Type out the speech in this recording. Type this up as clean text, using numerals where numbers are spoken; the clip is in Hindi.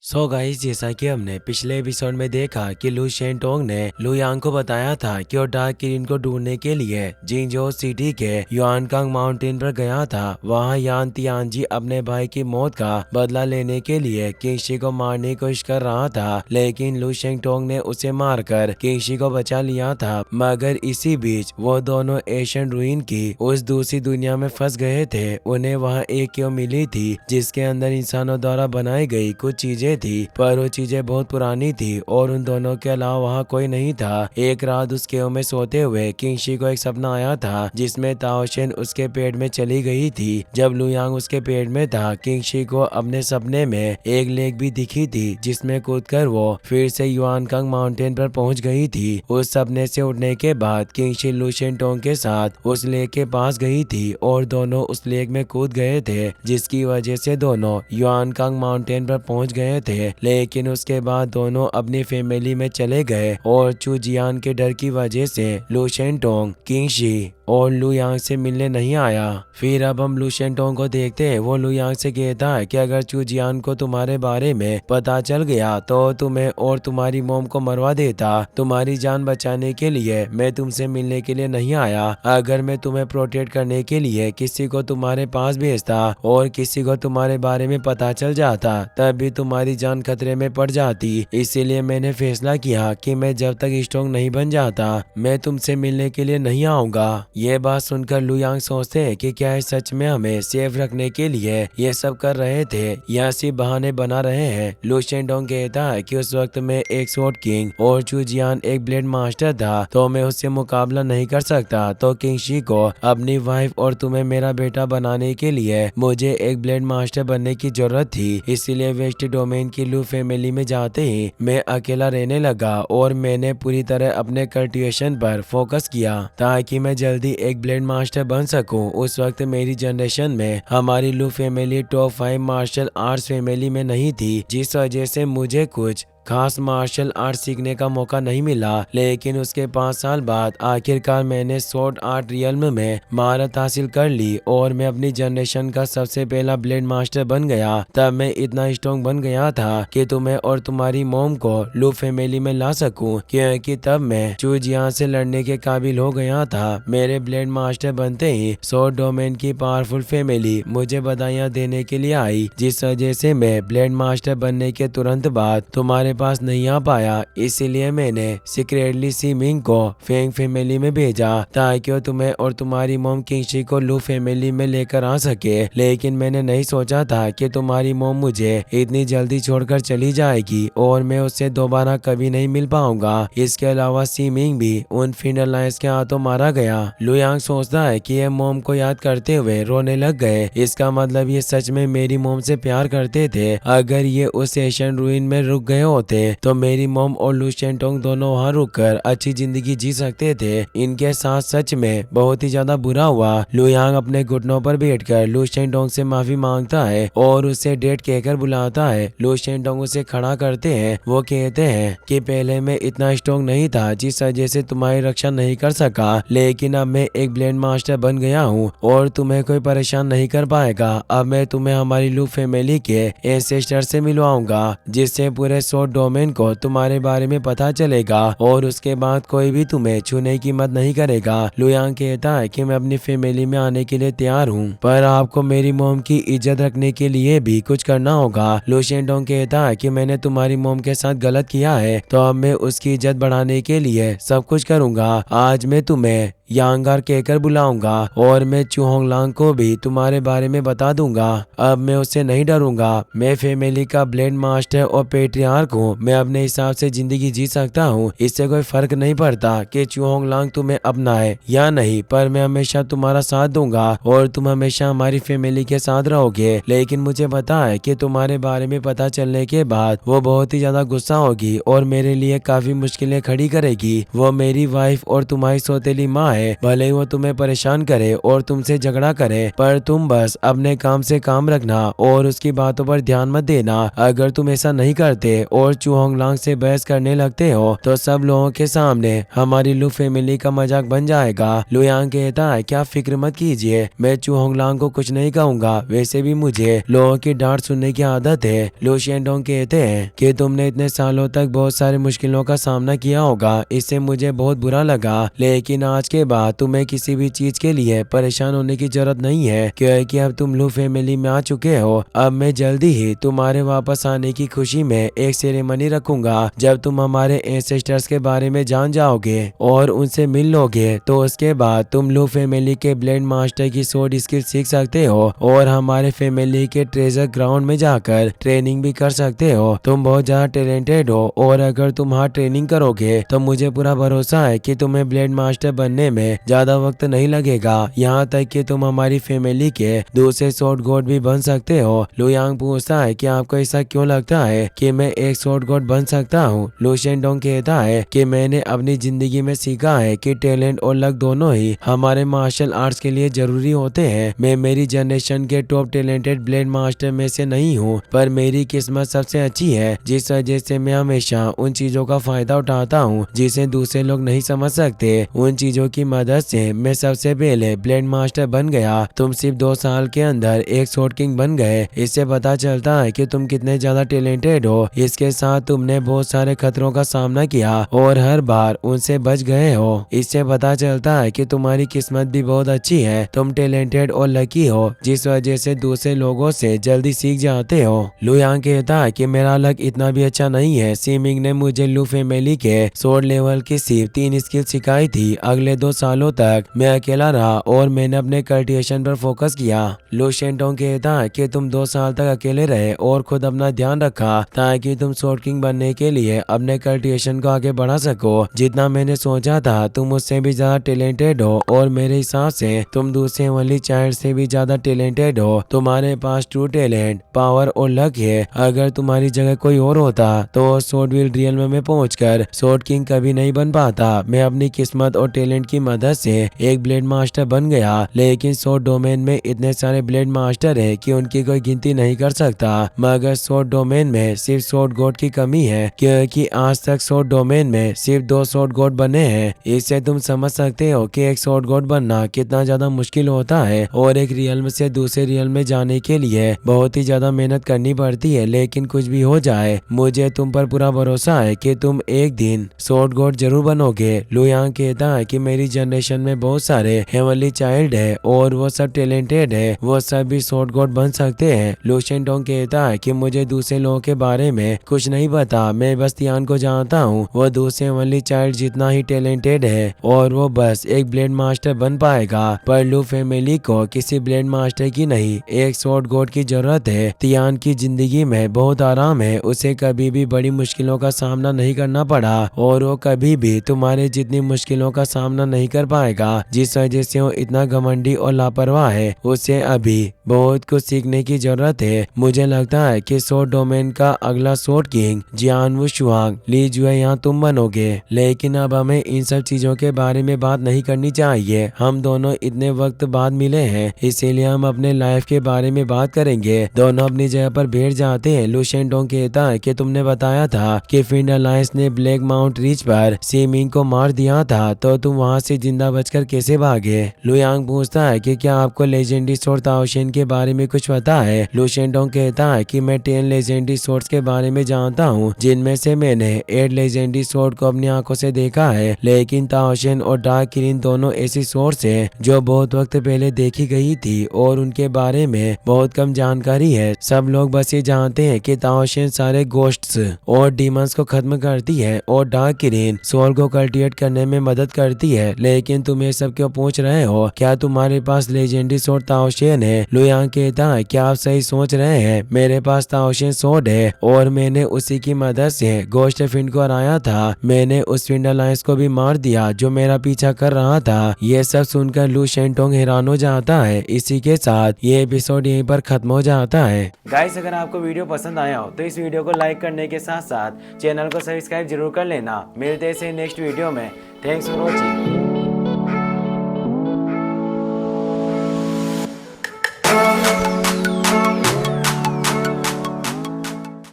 गाइस, जैसा कि हमने पिछले एपिसोड में देखा कि लू शेनटोंग ने लू यांग को बताया था कि वो डार्क किरण को ढूंढने के लिए जिंगजो सिटी के युआनकांग माउंटेन पर गया था। वहां यान तियानजी अपने भाई की मौत का बदला लेने के लिए किंगशी को मारने की कोशिश कर रहा था, लेकिन लू शेनटोंग ने उसे मारकर किंगशी को बचा लिया था। मगर इसी बीच वो दोनों एशियन रूइन की उस दूसरी दुनिया में फंस गए थे। उन्हें वहाँ एक क्यों मिली थी जिसके अंदर इंसानों द्वारा बनाई गई कुछ चीजें थी, पर वो चीजें बहुत पुरानी थी और उन दोनों के अलावा वहाँ कोई नहीं था। एक रात उस केव में सोते हुए किंगशी को एक सपना आया था जिसमें ताओशेन उसके पेट में चली गई थी। जब लुयांग उसके पेट में था, किंगशी को अपने सपने में एक लेक भी दिखी थी जिसमें कूदकर वो फिर से युआनकांग माउंटेन पर पहुंच गई थी। उस सपने से उठने के बाद किंगशी लू शेनटोंग के साथ उस लेक के पास गई थी और दोनों उस लेक में कूद गए थे, जिसकी वजह से दोनों युआनकांग माउंटेन पर पहुंच गए थे। लेकिन उसके बाद दोनों अपनी फैमिली में चले गए और चू जियान के डर की वजह से लू शेनटोंग, किंगशी और लू यांग से मिलने नहीं आया। फिर अब हम लू शेनटोंग को देखते हैं। वो लू यांग से कहता है कि अगर चू जियान को तुम्हारे बारे में पता चल गया तो तुम्हें और तुम्हारी मोम को मरवा देता। तुम्हारी जान बचाने के लिए मैं तुमसे मिलने के लिए नहीं आया। अगर मैं तुम्हें प्रोटेक्ट करने के लिए किसी को तुम्हारे पास भेजता और किसी को तुम्हारे बारे में पता चल जाता, तब भी तुम्हारी जान खतरे में पड़ जाती। इसीलिए मैंने फैसला किया कि मैं जब तक स्ट्रॉन्ग नहीं बन जाता मैं तुमसे मिलने के लिए नहीं आऊंगा। ये बात सुनकर लू यांग सोचते हैं कि क्या है सच में हमें सेफ रखने के लिए ये सब कर रहे थे या सिर्फ बहाने बना रहे हैं। लू शेनटोंग कहता है कि उस वक्त मैं एक स्वॉर्ड किंग और चू जियान एक ब्लेड मास्टर था, तो मैं उससे मुकाबला नहीं कर सकता। तो किंगशी को अपनी वाइफ और तुम्हें मेरा बेटा बनाने के लिए मुझे एक ब्लेड मास्टर बनने की जरूरत थी। इसीलिए वेस्ट डोमेन की लू फैमिली में जाते ही मैं अकेला रहने लगा और मैंने पूरी तरह अपने कल्टिवेशन पर फोकस किया ताकि मैं जल्दी एक ब्लेड मास्टर बन सकूं। उस वक्त मेरी जनरेशन में हमारी लू family top 5 martial arts family में नहीं थी, जिस वजह से मुझे कुछ खास मार्शल आर्ट सीखने का मौका नहीं मिला। लेकिन उसके 5 साल बाद आखिरकार मैंने स्वॉर्ड आर्ट रियल्म में महारत हासिल कर ली और मैं अपनी जनरेशन का सबसे पहला ब्लेड मास्टर बन गया। तब मैं इतना स्ट्रॉन्ग बन गया था कि तुम्हें और तुम्हारी मोम को लू फैमिली में ला सकूं, क्योंकि तब मैं चू जियान से लड़ने के काबिल हो गया था। मेरे ब्लेड मास्टर बनते ही स्वॉर्ड डोमेन की पावरफुल फैमिली मुझे बधाइयाँ देने के लिए आई, जिस वजह से मैं ब्लेड मास्टर बनने के तुरंत बाद तुम्हारे पास नहीं आ पाया। इसीलिए मैंने सीक्रेटली सीमिंग को फेंग फैमिली में भेजा ताकि वो तुम्हें और तुम्हारी मोम किंगशी को लू फैमिली में लेकर आ सके। लेकिन मैंने नहीं सोचा था कि तुम्हारी मोम मुझे इतनी जल्दी छोड़कर चली जाएगी और मैं उससे दोबारा कभी नहीं मिल पाऊंगा। इसके अलावा सीमिंग भी उन फिनल लाइन्स के हाथों मारा गया। लू यांग सोचता है कि ये मोम को याद करते हुए रोने लग गए। इसका मतलब ये सच में मेरी मोम से प्यार करते थे। अगर ये उस एशियन रूइन में रुक गए होते तो मेरी मोम और लू शेनटोंग दोनों वहाँ रुककर अच्छी जिंदगी जी सकते थे। इनके साथ सच में बहुत ही ज्यादा बुरा हुआ। लू यांग अपने घुटनों पर बैठकर लू शेनटोंग से माफी मांगता है और उसे डेट कहकर बुलाता है। लू शेनटोंग उसे खड़ा करते हैं। वो कहते हैं कि पहले मैं इतना स्ट्रॉन्ग नहीं था, जिस वजह से तुम्हारी रक्षा नहीं कर सका, लेकिन अब मैं एक ब्लेड मास्टर बन गया हूँ और तुम्हें कोई परेशान नहीं कर पाएगा। अब मैं तुम्हें हमारी लू फैमिली के एंसेस्टर से मिलवाऊंगा, जिससे पूरे स्वॉर्ड डोमेन को तुम्हारे बारे में पता चलेगा और उसके बाद कोई भी तुम्हें छूने की हिम्मत नहीं करेगा। लू यांग कहता है कि मैं अपनी फैमिली में आने के लिए तैयार हूँ, पर आपको मेरी मोम की इज्जत रखने के लिए भी कुछ करना होगा। लू शेनटोंग कहता है कि मैंने तुम्हारी मोम के साथ गलत किया है, तो अब मैं उसकी इज्जत बढ़ाने के लिए सब कुछ करूँगा। आज मैं तुम्हें यांगार कहकर बुलाऊंगा और मैं चू होंगलांग को भी तुम्हारे बारे में बता दूंगा। अब मैं उससे नहीं डरूंगा। मैं फैमिली का ब्लेड मास्टर और पेट्रियार्क हूँ। मैं अपने हिसाब से जिंदगी जी सकता हूँ। इससे कोई फर्क नहीं पड़ता कि चू होंगलांग तुम्हें अपनाए या नहीं, पर मैं हमेशा तुम्हारा साथ दूंगा और तुम हमेशा हमारी फैमिली के साथ रहोगे। लेकिन मुझे पता है कि तुम्हारे बारे में पता चलने के बाद वो बहुत ही ज्यादा गुस्सा होगी और मेरे लिए काफी मुश्किलें खड़ी करेगी। वो मेरी वाइफ और तुम्हारी सौतेली माँ है, भले ही वो तुम्हें परेशान करे और तुमसे झगड़ा करे, पर तुम बस अपने काम से काम रखना और उसकी बातों पर ध्यान मत देना। अगर तुम ऐसा नहीं करते और चू होंगलांग से बहस करने लगते हो तो सब लोगों के सामने हमारी लू फैमिली का मजाक बन जाएगा। लुयांग कहता है क्या फिक्र मत कीजिए, मैं चू होंगलांग को कुछ नहीं कहूंगा, वैसे भी मुझे लोगों की डांट सुनने की आदत है। लू शेंडोंग कहते हैं कि तुमने इतने सालों तक बहुत सारी मुश्किलों का सामना किया होगा, इससे मुझे बहुत बुरा लगा, लेकिन आज के बाद तुम्हें किसी भी चीज के लिए परेशान होने की जरूरत नहीं है, क्योंकि अब तुम लू फैमिली में आ चुके हो। अब मैं जल्दी ही तुम्हारे वापस आने की खुशी में एक सेरेमनी रखूंगा। जब तुम हमारे एंसेस्टर्स के बारे में जान जाओगे और उनसे मिल लोगे तो उसके बाद तुम लू फैमिली के ब्लेड मास्टर की स्वॉर्ड स्किल सीख सकते हो और हमारे फैमिली के ट्रेजर ग्राउंड में जाकर ट्रेनिंग भी कर सकते हो। तुम बहुत ज्यादा टैलेंटेड हो और अगर तुम वहाँ ट्रेनिंग करोगे तो मुझे पूरा भरोसा है कि तुम्हें ब्लेड मास्टर बनने में ज्यादा वक्त नहीं लगेगा, यहाँ तक कि तुम हमारी फैमिली के दूसरे स्वॉर्ड गॉड भी बन सकते हो। लुयांग पूछता है कि आपको ऐसा क्यों लगता है कि मैं एक स्वॉर्ड गॉड बन सकता हूँ। लू शेंडोंग कहता है कि मैंने अपनी जिंदगी में सीखा है कि टैलेंट और लक दोनों ही हमारे मार्शल आर्ट्स के लिए जरूरी होते हैं। मैं मेरी जनरेशन के टॉप टैलेंटेड ब्लेड मास्टर में से नहीं हूँ, पर मेरी किस्मत सबसे अच्छी है, जिस वजह से मैं हमेशा उन चीजों का फायदा उठाता हूँ जिसे दूसरे लोग नहीं समझ सकते। उन चीजों की मदद से मैं सबसे पहले ब्लेड मास्टर बन गया। तुम सिर्फ 2 साल के अंदर एक स्वॉर्ड किंग बन गए, इससे पता चलता है कि तुम कितने ज्यादा टैलेंटेड हो। इसके साथ तुमने बहुत सारे खतरों का सामना किया और हर बार उनसे बच गए हो। इससे पता चलता है कि तुम्हारी किस्मत भी बहुत अच्छी है, तुम टैलेंटेड और लकी हो, जिस वजह से दूसरे लोगों से जल्दी सीख जाते हो। लुयांग कहता है कि मेरा लक इतना भी अच्छा नहीं है, सीमिंग ने मुझे लू फैमिली के स्वॉर्ड लेवल की सिर्फ 3 स्किल सिखाई थी। अगले 2 सालों तक मैं अकेला रहा और मैंने अपने कल्टिवेशन पर फोकस किया। लू शेंटोंग कहता है कि तुम 2 साल तक अकेले रहे और खुद अपना ध्यान रखा ताकि तुम स्वॉर्ड किंग बनने के लिए अपने कल्टिवेशन को आगे बढ़ा सको। जितना मैंने सोचा था तुम उससे भी ज्यादा टैलेंटेड हो और मेरे हिसाब से तुम दूसरे वाली चाइल्ड से भी ज्यादा टैलेंटेड हो। तुम्हारे पास ट्रू टैलेंट, पावर और लक है। अगर तुम्हारी जगह कोई और होता तो स्वॉर्ड विल रियल में पहुंचकर स्वॉर्ड किंग कभी नहीं बन पाता। मैं अपनी किस्मत और टैलेंट की मदद से एक ब्लेड मास्टर बन गया, लेकिन स्वॉर्ड डोमेन में इतने सारे ब्लेड मास्टर है कि उनकी कोई गिनती नहीं कर सकता। मगर स्वॉर्ड डोमेन में सिर्फ स्वॉर्ड गॉड की कमी है, क्योंकि आज तक स्वॉर्ड डोमेन में सिर्फ 2 स्वॉर्ड गॉड बने हैं। इससे तुम समझ सकते हो कि एक स्वॉर्ड गॉड बनना कितना ज्यादा मुश्किल होता है और एक रियल से दूसरे रियल में जाने के लिए बहुत ही ज्यादा मेहनत करनी पड़ती है। लेकिन कुछ भी हो जाए मुझे तुम पर पूरा भरोसा है कि तुम एक दिन स्वॉर्ड गॉड जरूर बनोगे। लुयांग कहता है कि मेरी जनरेशन में बहुत सारे हेवनली चाइल्ड है और वो सब टैलेंटेड है, वो सब भी स्वॉर्ड गॉड बन सकते हैं। लू शेंटोंग कहता है कि मुझे दूसरे लोगों के बारे में कुछ नहीं पता, मैं बस तियान को जानता हूँ। वो दूसरे हेवनली चाइल्ड जितना ही टैलेंटेड है और वो बस एक ब्लेड मास्टर बन पाएगा, पर लू फैमिली को किसी ब्लेड मास्टर की नहीं एक स्वॉर्ड गॉड की जरूरत है। तियान की जिंदगी में बहुत आराम है, उसे कभी भी बड़ी मुश्किलों का सामना नहीं करना पड़ा और वो कभी भी तुम्हारे जितनी मुश्किलों का सामना नहीं कर पाएगा, जिस वजह से वो इतना घमंडी और लापरवाह है। उसे अभी बहुत कुछ सीखने की जरूरत है। मुझे लगता है कि स्वॉर्ड डोमेन का अगला स्वॉर्ड किंग जियान वुशुआंग ली जुए यहाँ तुम बनोगे, लेकिन अब हमें इन सब चीजों के बारे में बात नहीं करनी चाहिए। हम दोनों इतने वक्त बाद मिले हैं, इसीलिए हम अपने लाइफ के बारे में बात करेंगे। दोनों अपनी जगह पर बैठ जाते हैं। लू शेंटोंग कहता है कि तुमने बताया था कि फिंड अलायंस ने ब्लैक माउंट रिच पर सीमिंग को मार दिया था, तो तुम वहाँ से जिंदा बचकर कैसे भागे? लुयांग पूछता है कि क्या आपको लेजेंडरी स्वॉर्ड ताओशेन के बारे में कुछ पता है? लू शेंटोंग कहता है कि मैं 10 लेजेंडरी स्वॉर्ड्स के बारे में जानता हूँ, जिनमें से मैंने 8 लेजेंडरी स्वॉर्ड को अपनी आंखों से देखा है, लेकिन ताओशेन और डार्क किरिन दोनों ऐसी स्वॉर्ड्स हैं जो बहुत वक्त पहले देखी गई थी और उनके बारे में बहुत कम जानकारी है। सब लोग बस ये जानते हैं कि ताओशेन सारे गोस्ट्स और डीमंस को खत्म करती है और डार्क किरिन सोल को कल्टिवेट करने में मदद करती है। लेकिन तुम ये सब क्यों पूछ रहे हो? क्या तुम्हारे पास लेजेंडरी स्वॉर्ड ताओशेन है? लुयांग कहता है क्या आप सही सोच रहे हैं, मेरे पास ताओशेन स्वॉर्ड है और मैंने उसी की मदद से गोस्ट फिंड को हराया था। मैंने उस फिंड अलायंस को भी मार दिया जो मेरा पीछा कर रहा था। ये सब सुनकर लू शेंटोंग हैरान हो जाता है। इसी के साथ ये एपिसोड यहीं पर खत्म हो जाता है। गाइस, अगर आपको वीडियो पसंद आया हो तो इस वीडियो को लाइक करने के साथ साथ चैनल को सब्सक्राइब जरूर कर लेना। मिलते हैं नेक्स्ट वीडियो में। Thanks for watching.